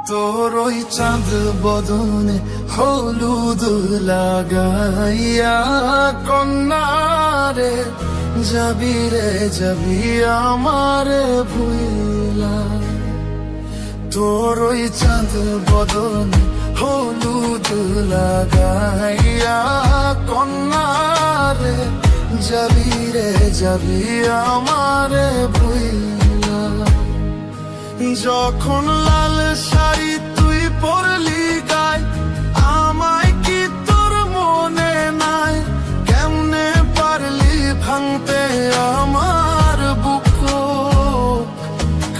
তোর ওই চাঁদ বদনে হলুদ লাগাইয়া কন্যারে যাবি রে যাবি আমারে ভুইলা। তোর ওই চাঁদ বদনে হলুদ লাগাইয়া কন্যারে যাবি রে যাবি আমারে ভুইলা। যখন লাল শাড়ি তুই পরলি গায় আমায় কি তোর মনে নাই? কেমনে পারলি ভাঙতে আমার বুকো?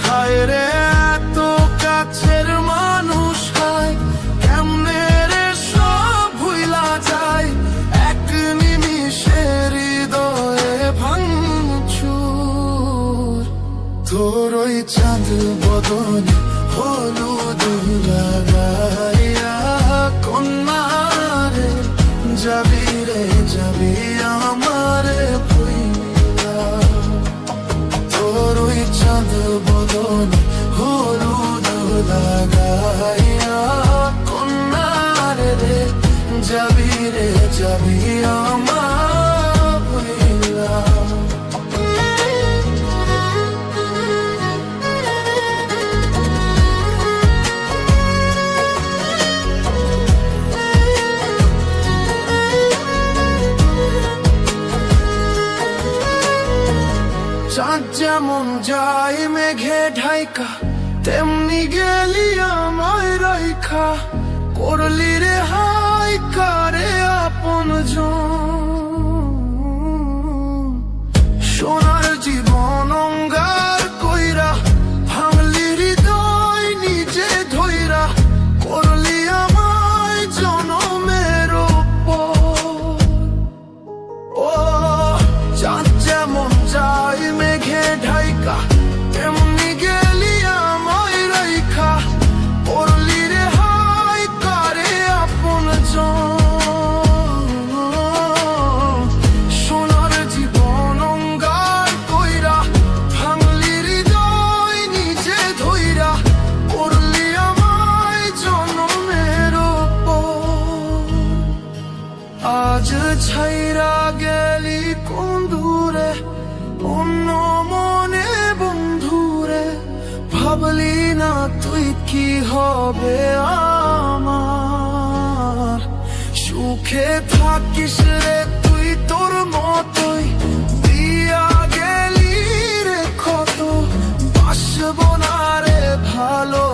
খায় রে এত কাছের মানুষ খায় কেমনে রে সব ভুইলা যায়? এক নিমিষের হৃদয়ে ভাঙচুর। তোর ওই চাঁদ বদনে হলুদ লাগাইয়া কন্যারে যাবি রে যাবি আমারে ভুইলা। তোর ওই চাঁদ বদনে হলুদ লাগাইয়া কন্যারে যাবি রে যাবি আমার ভুইলা। চাঁদ যেমন যায় মেঘে ঢাইকা তেমনি গেলি আমায় রাইখা। করলি রে হাই কারে আপনজন, সোনার জীবন অঙ্গার কইরা ভাঙলি হৃদয় নিজে ধইরা। করলি আমায় জনমের উপর। ও চাঁদ যেমন যায় মেঘে ঢাইকা তেমনি গেলি আমায় রাইখা। করলি রে হাই কারে আপনজন, সোনার জীবন অঙ্গার কইরা ভাঙলি হৃদয় নিজে ধইরা। করলি আমায় জনমের উপর। আজ ছাইরা গেলি কোন দূরে অন্য মনে বন্ধুরে। ভাবলি না তুই কি হবে আমার? সুখে থাকিস রে তুই তোর মতোই, দিয়া গেলি রে ক্ষত। বাসব না রে ভালো